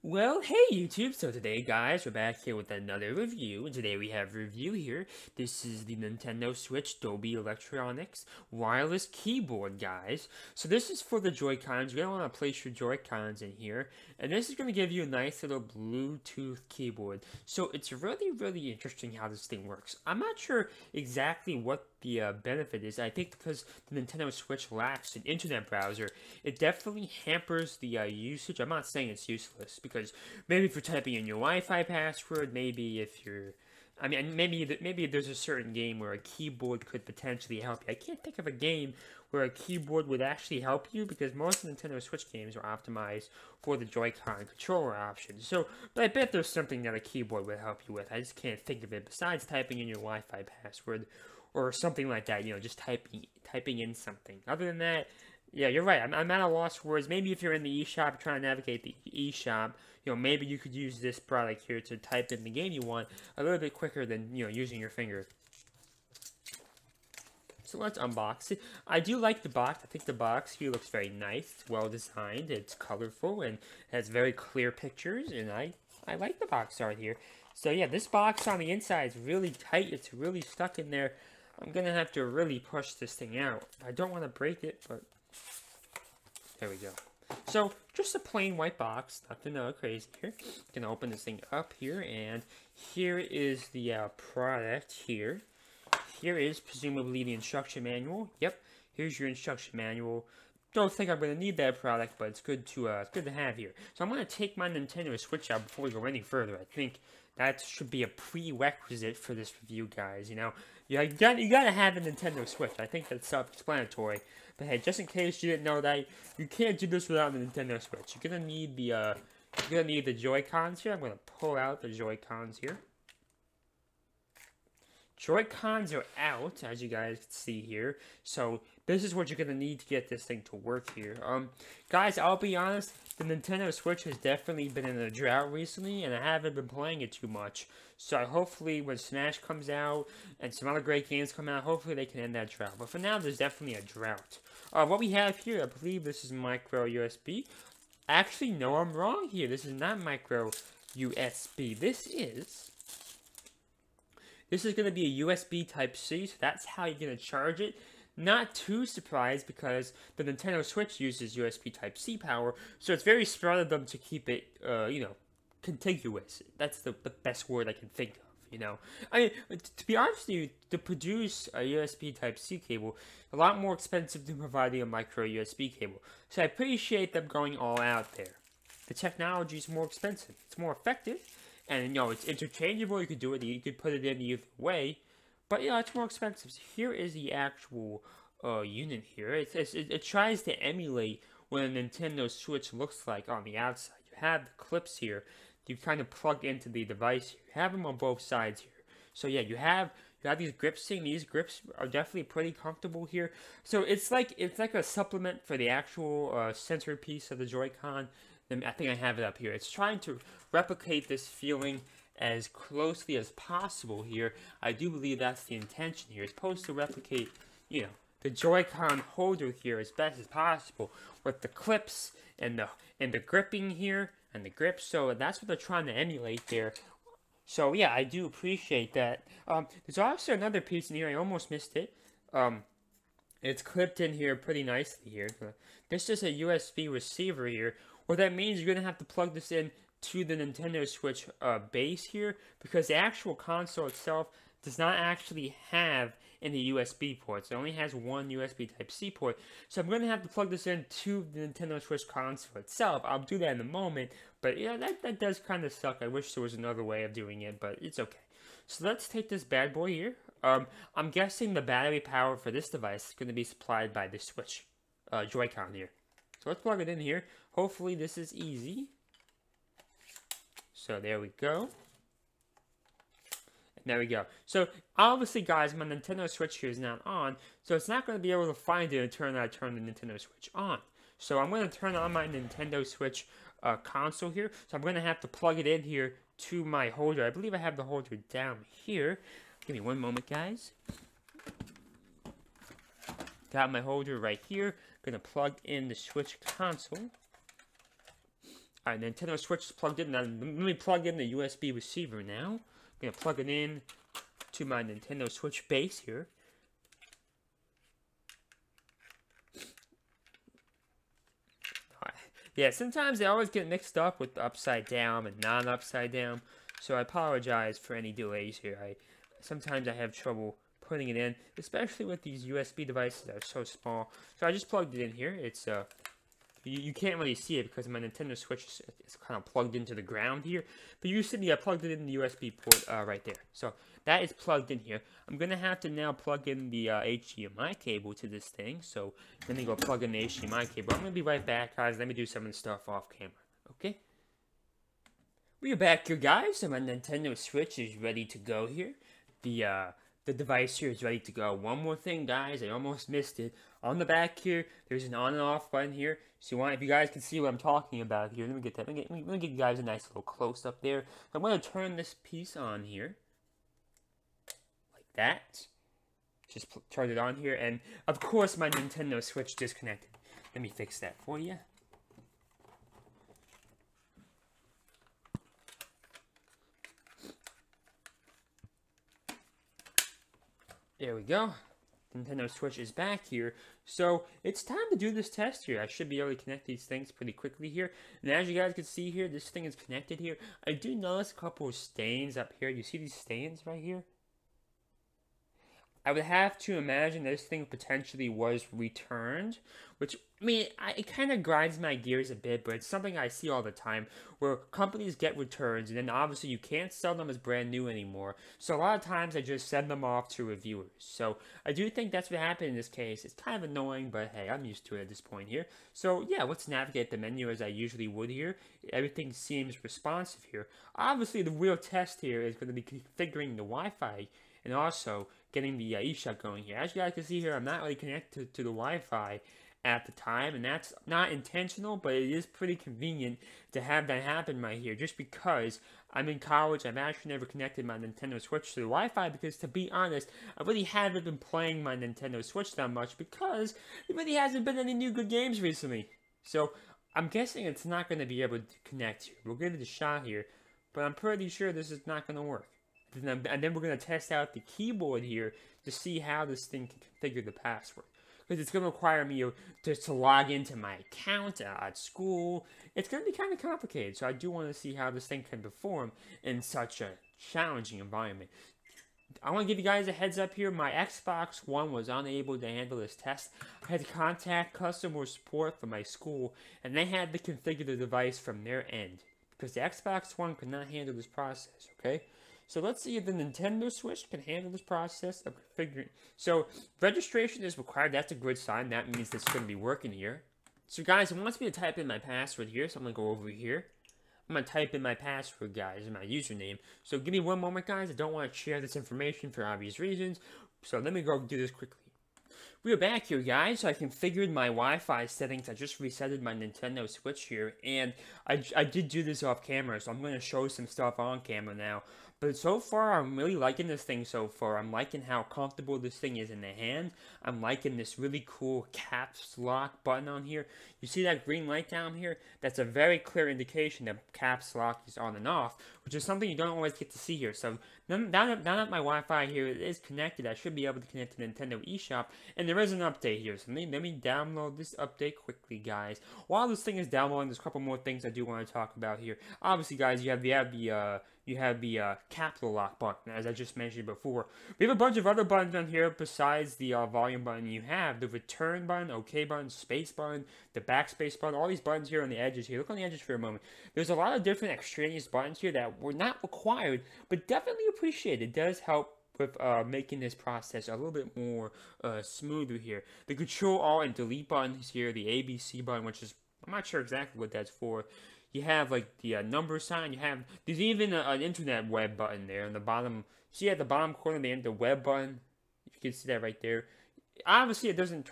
Well, hey YouTube! So today, guys, we're back here with another review, and today we have a review here. This is the Nintendo Switch Dolby Electronics wireless keyboard, guys. So this is for the Joy-Cons. You're going to want to place your Joy-Cons in here, and this is going to give you a nice little Bluetooth keyboard. So it's really interesting how this thing works. I'm not sure exactly what the benefit is. I think because the Nintendo Switch lacks an internet browser, it definitely hampers the usage. I'm not saying it's useless, because maybe if you're typing in your Wi-Fi password, maybe if you're, I mean, maybe there's a certain game where a keyboard could potentially help you. I can't think of a game where a keyboard would actually help you, because most of the Nintendo Switch games are optimized for the Joy-Con controller option. So, but I bet there's something that a keyboard would help you with. I just can't think of it besides typing in your Wi-Fi password or something like that. You know, just typing in something. Other than that, yeah, you're right. I'm at a loss for words. Maybe if you're in the eShop trying to navigate the eShop, maybe you could use this product here to type in the game you want a little bit quicker than, using your finger. So let's unbox it. I do like the box. I think the box here looks very nice. It's well designed. It's colorful and has very clear pictures. And I like the box art here. So yeah, this box on the inside is really tight. It's really stuck in there. I'm going to have to really push this thing out. I don't want to break it, but there we go. So, just a plain white box, nothing crazy here. Gonna open this thing up here, and here is the product here. Here is presumably the instruction manual. Yep, here's your instruction manual. Don't think I'm gonna need that product, but it's good to have here. So I'm gonna take my Nintendo Switch out before we go any further. I think that should be a prerequisite for this review, guys. You gotta have a Nintendo Switch. I think that's self-explanatory. But hey, just in case you didn't know that, you can't do this without the Nintendo Switch. You're gonna need the Joy-Cons here. I'm gonna pull out the Joy-Cons here. Joy-Cons are out, as you guys can see here. So this is what you're gonna need to get this thing to work here. Guys, I'll be honest, the Nintendo Switch has definitely been in a drought recently, and I haven't been playing it too much. So hopefully when Smash comes out and some other great games come out, hopefully they can end that drought. But for now, there's definitely a drought. What we have here, I believe this is micro USB. Actually, no, I'm wrong here. This is not micro USB. This is going to be a USB Type-C, so that's how you're going to charge it. Not too surprised, because the Nintendo Switch uses USB Type-C power, so it's very smart of them to keep it, contiguous. That's the best word I can think of. I mean, to be honest with you, to produce a USB Type-C cable, a lot more expensive than providing a micro USB cable. So I appreciate them going all out there. The technology is more expensive. It's more effective, and it's interchangeable. You could do it. You could put it in either way, but it's more expensive. So here is the actual unit here. It tries to emulate what a Nintendo Switch looks like on the outside. You have the clips here. You kind of plug into the device here. You have them on both sides here. So yeah, you have these grips thing. These grips are definitely pretty comfortable here. So it's like a supplement for the actual centerpiece of the Joy-Con. I think I have it up here. It's trying to replicate this feeling as closely as possible here. I do believe that's the intention here. It's supposed to replicate, the Joy-Con holder here as best as possible with the clips and the gripping here and the grip. So that's what they're trying to emulate there. So yeah, I do appreciate that. There's also another piece in here. I almost missed it. It's clipped in here pretty nicely here. This is a USB receiver here. What that means, you're going to have to plug this in to the Nintendo Switch base here, because the actual console itself does not actually have any USB ports. It only has one USB Type-C port. So I'm going to have to plug this in to the Nintendo Switch console itself. I'll do that in a moment, but yeah, that does kind of suck. I wish there was another way of doing it, but it's okay. So let's take this bad boy here. I'm guessing the battery power for this device is going to be supplied by the Switch Joy-Con here. So let's plug it in here. Hopefully this is easy. So there we go. And there we go. So obviously, guys, my Nintendo Switch here is not on, so it's not going to be able to find it until I turn the Nintendo Switch on. So I'm going to turn on my Nintendo Switch console here. So I'm going to have to plug it in here to my holder. I believe I have the holder down here. Give me one moment, guys. Got my holder right here. Gonna plug in the Switch console. Alright, Nintendo Switch is plugged in. Now, let me plug in the USB receiver now. I'm going to plug it in to my Nintendo Switch base here. Yeah, sometimes they always get mixed up with upside down and non-upside down, so I apologize for any delays here. Sometimes I have trouble putting it in, especially with these USB devices that are so small. So I just plugged it in here. It's you can't really see it because my Nintendo Switch is kind of plugged into the ground here, but you see I plugged it in the USB port right there. So that is plugged in here. I'm gonna have to now plug in the HDMI cable to this thing. So let me go plug in the HDMI cable. I'm gonna be right back, guys. Let me do some of the stuff off camera. Okay. We are back here, guys. So my Nintendo Switch is ready to go here. The device here is ready to go. One more thing, guys. I almost missed it. On the back here, there's an on and off button here. So if you guys can see what I'm talking about here, let me get that. Let me give you guys a nice little close up there. So I'm going to turn this piece on here. Like that. Just turn it on here. And, of course, my Nintendo Switch disconnected. Let me fix that for you. There we go. Nintendo Switch is back here. So it's time to do this test here. I should be able to connect these things pretty quickly here. And as you guys can see here, this thing is connected here. I do notice a couple of stains up here. You see these stains right here? I would have to imagine this thing potentially was returned, which, I mean, it kind of grinds my gears a bit, but it's something I see all the time, where companies get returns, and then obviously you can't sell them as brand new anymore, so a lot of times I just send them off to reviewers. So I do think that's what happened in this case. It's kind of annoying, but hey, I'm used to it at this point here. So yeah, let's navigate the menu as I usually would here. Everything seems responsive here. Obviously, the real test here is going to be configuring the Wi-Fi, and also getting the eShop going here. As you guys can see here, I'm not really connected to the Wi-Fi at the time, and that's not intentional, but it is pretty convenient to have that happen right here, just because I'm in college. I've actually never connected my Nintendo Switch to the Wi-Fi because, to be honest, I really haven't been playing my Nintendo Switch that much because there really hasn't been any new good games recently. So I'm guessing it's not going to be able to connect here. We'll give it a shot here, but I'm pretty sure this is not going to work. And then we're going to test out the keyboard here to see how this thing can configure the password. Because it's going to require me to log into my account at school. It's going to be kind of complicated. So I do want to see how this thing can perform in such a challenging environment. I want to give you guys a heads up here. My Xbox One was unable to handle this test. I had to contact customer support from my school, and they had to configure the device from their end. Because the Xbox One could not handle this process, okay? So let's see if the Nintendo Switch can handle this process of configuring. So registration is required. That's a good sign. That means it's going to be working here. So guys, it wants me to type in my password here. So I'm going to go over here. I'm going to type in my password, guys, and my username. So give me one moment, guys. I don't want to share this information for obvious reasons. So let me go do this quickly. We are back here, guys. So I configured my Wi-Fi settings. I just resetted my Nintendo Switch here. And I did do this off camera. So I'm going to show some stuff on camera now. But so far, I'm really liking this thing so far. I'm liking how comfortable this thing is in the hand. I'm liking this really cool caps lock button on here. You see that green light down here? That's a very clear indication that caps lock is on and off, which is something you don't always get to see here. So now that my Wi-Fi here is connected, I should be able to connect to Nintendo eShop. And there is an update here. So let me download this update quickly, guys. While this thing is downloading, there's a couple more things I do want to talk about here. Obviously, guys, you have the capital lock button, as I just mentioned before. We have a bunch of other buttons on here besides the volume button. You have the return button, OK button, space button, the backspace button, all these buttons here on the edges here. Look on the edges for a moment. There's a lot of different extraneous buttons here that were not required, but definitely appreciated. It does help with making this process a little bit more smoother here. The control, alt, and delete buttons here, the ABC button, which is, I'm not sure exactly what that's for. You have like the number sign. There's even an internet web button there on the bottom. See at the bottom corner, the web button. You can see that right there. Obviously, it doesn't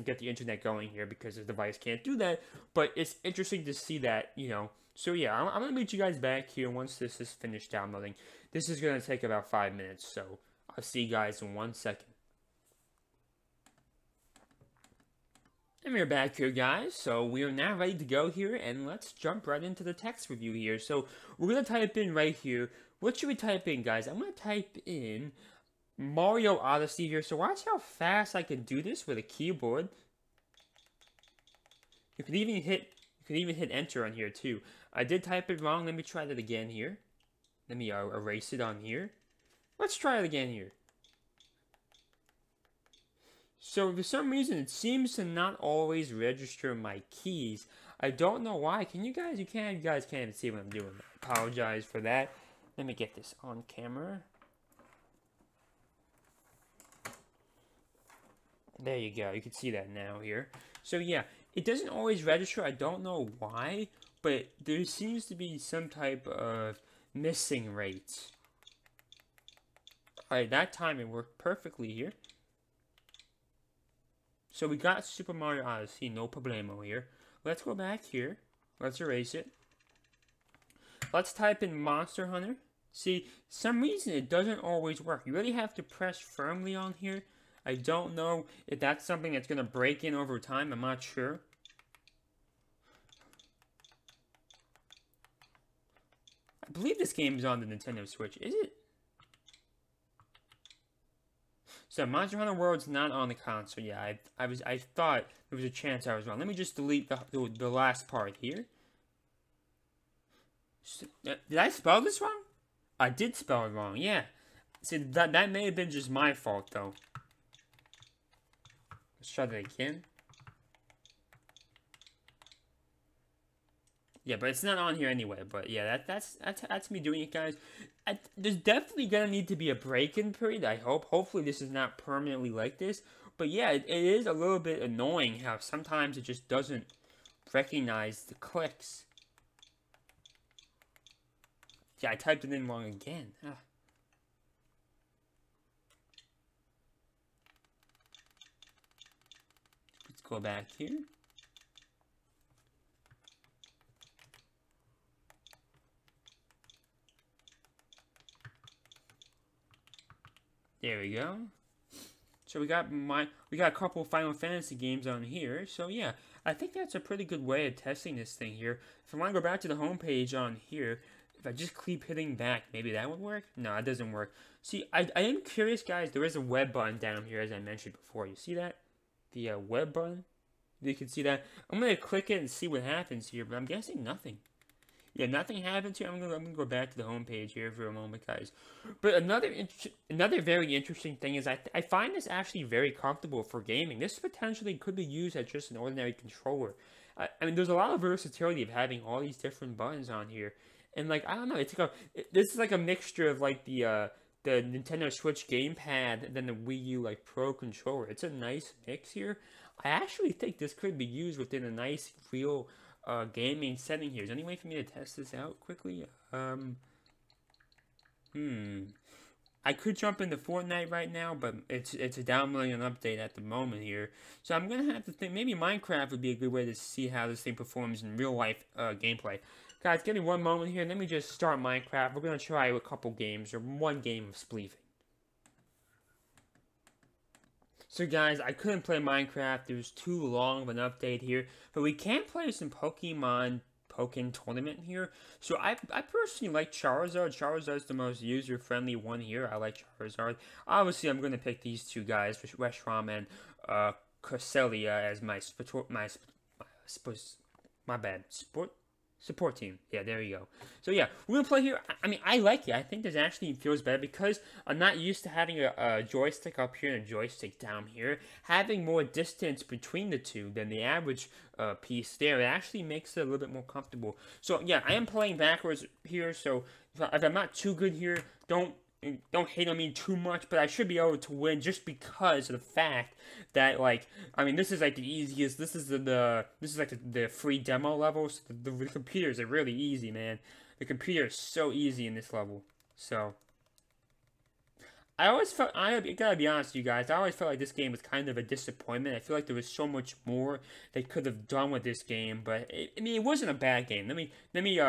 get the internet going here because the device can't do that. But it's interesting to see that, you know. So yeah, I'm gonna meet you guys back here once this is finished downloading. This is gonna take about 5 minutes, so I'll see you guys in 1 second. And we're back here, guys. So we are now ready to go here, and let's jump right into the text review here. So we're gonna type in right here. What should we type in, guys? I'm gonna type in Mario Odyssey here. So watch how fast I can do this with a keyboard. You can even hit enter on here too. I did type it wrong. Let me try that again here. Let me erase it on here. Let's try it again here. So for some reason it seems to not always register my keys. I don't know why. Can you guys? You guys can't even see what I'm doing. I apologize for that. Let me get this on camera. There you go. You can see that now here. So yeah, it doesn't always register. I don't know why, but there seems to be some type of missing rate. Alright, that time it worked perfectly here. So we got Super Mario Odyssey, no problemo here. Let's go back here. Let's erase it. Let's type in Monster Hunter. See, some reason it doesn't always work. You really have to press firmly on here. I don't know if that's something that's going to break in over time. I'm not sure. I believe this game is on the Nintendo Switch. Is it? So Monster Hunter World's not on the console. Yeah, I thought there was a chance I was wrong. Let me just delete the last part here. Did I spell this wrong? I did spell it wrong. Yeah. See, that may have been just my fault though. Let's try that again. Yeah, but it's not on here anyway. But yeah, that's me doing it, guys. There's definitely gonna need to be a break-in period. I hope. Hopefully, this is not permanently like this. But yeah, it is a little bit annoying how sometimes it just doesn't recognize the clicks. Yeah, I typed it in wrong again. Ah. Let's go back here. There we go. So we got a couple Final Fantasy games on here. So yeah, I think that's a pretty good way of testing this thing here. If I want to go back to the home page on here, if I just keep hitting back, maybe that would work? No, it doesn't work. See, I am curious, guys. There is a web button down here, as I mentioned before. You see that? The web button? You can see that. I'm going to click it and see what happens here, but I'm guessing nothing. Yeah, nothing happens here. I'm gonna go back to the home page here for a moment, guys. But another very interesting thing is I find this actually very comfortable for gaming. This potentially could be used as just an ordinary controller. I mean, there's a lot of versatility of having all these different buttons on here, and like I don't know, this is like a mixture of like the Nintendo Switch gamepad and then the Wii U like Pro controller. It's a nice mix here. I actually think this could be used within a nice real gaming setting here. Is there any way for me to test this out quickly? I could jump into Fortnite right now, but it's downloading an update at the moment here. So I'm gonna have to think maybe Minecraft would be a good way to see how this thing performs in real life gameplay. Guys, give me one moment here. Let me just start Minecraft. We're gonna try a couple games or one game of spleefing. So guys, I couldn't play Minecraft. It was too long of an update here. But we can play some Pokemon Tournament here. So I personally like Charizard. Charizard's the most user-friendly one here. I like Charizard. Obviously, I'm going to pick these two guys, Reshiram and Cresselia, as my support team. Yeah, there you go. So yeah, we're going to play here. I mean, I like it. I think this actually feels better because I'm not used to having a joystick up here and a joystick down here. Having more distance between the two than the average piece there, it actually makes it a little bit more comfortable. So yeah, I am playing backwards here, so if I'm not too good here, don't hate on me too much, but I should be able to win just because of the fact that, like, I mean, this is like the easiest. This is like the free demo level. So the computers are really easy, man. The computer is so easy in this level. So I always felt, I gotta be honest with you guys, I always felt like this game was kind of a disappointment. I feel like there was so much more they could have done with this game, but I mean, it wasn't a bad game. Let me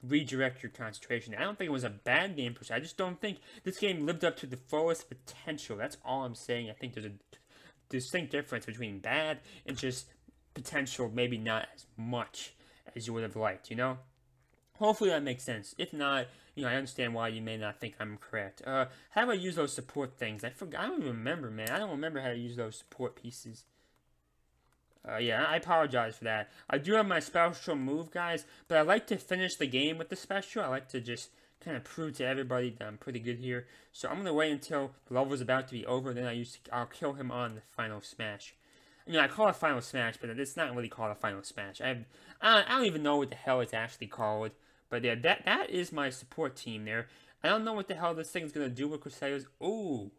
redirect your concentration. I don't think it was a bad game per se. I just don't think this game lived up to the fullest potential. That's all I'm saying. I think there's a distinct difference between bad and just potential, maybe not as much as you would have liked, you know? Hopefully that makes sense. If not, I understand why you may not think I'm correct. How do I use those support things? I forgot. I don't even remember, man. I don't remember how to use those support pieces. Yeah, I apologize for that. I do have my special move, guys, but I like to finish the game with the special. I like to just kind of prove to everybody that I'm pretty good here. So I'm gonna wait until the level is about to be over, then I'll kill him on the final smash. I call it final smash, but it's not really called a final smash. I don't even know what the hell it's actually called. But yeah, that is my support team there. I don't know what the hell this thing's gonna do with Crusaders. Ooh,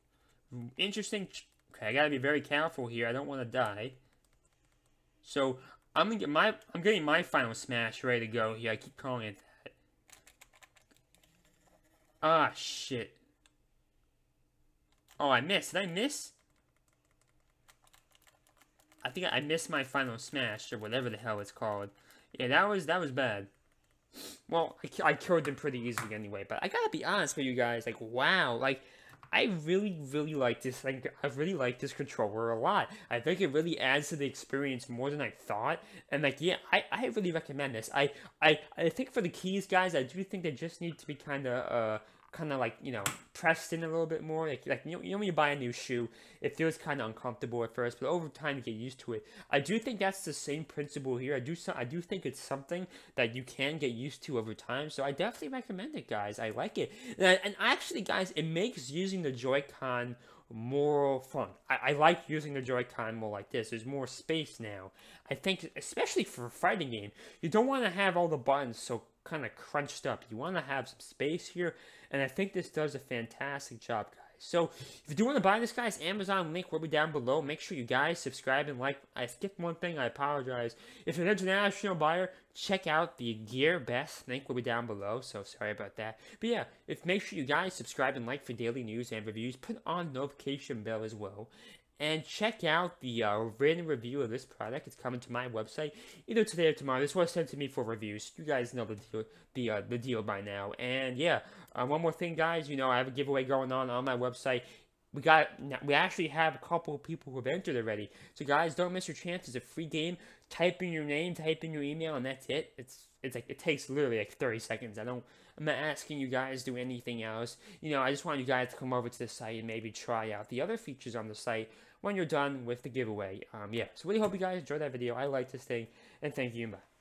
interesting. Okay, I gotta be very careful here. I don't want to die. So I'm getting my final smash ready to go here. I keep calling it that. Ah, shit. Oh, I missed. Did I miss? I think I missed my final smash, or whatever the hell it's called. Yeah, that was bad. Well, I killed him pretty easily anyway, but I gotta be honest with you guys, like, wow, like, I really, really like this, like, I really like this controller a lot. I think it really adds to the experience more than I thought, and, like, yeah, I really recommend this. I think for the keys, guys, I do think they just need to be kind of like, pressed in a little bit more. Like when you buy a new shoe, it feels kind of uncomfortable at first, but over time you get used to it. I do think that's the same principle here. I do think it's something that you can get used to over time, so I definitely recommend it, guys. I like it. And actually, guys, it makes using the Joy-Con more fun. I like using the Joy-Con more like this. There's more space now. I think, especially for a fighting game, you don't want to have all the buttons so kind of crunched up. You want to have some space here, and I think this does a fantastic job, guys. So, if you do want to buy this, guys, Amazon link will be down below. Make sure you guys subscribe and like. I skipped one thing, I apologize. If you're an international buyer, check out the Gear Best link will be down below, so sorry about that. But yeah, make sure you guys subscribe and like for daily news and reviews. Put on notification bell as well. And check out the written review of this product. It's coming to my website either today or tomorrow. This was sent to me for reviews. You guys know the deal by now. And yeah, one more thing, guys. I have a giveaway going on my website. We actually have a couple of people who have entered already. So guys, don't miss your chance. It's a free game. Type in your name, type in your email, and that's it. It's like it takes literally like 30 seconds. I'm not asking you guys to do anything else. I just want you guys to come over to the site and maybe try out the other features on the site when you're done with the giveaway. Yeah, so really hope you guys enjoyed that video. I like this thing, and thank you, and bye.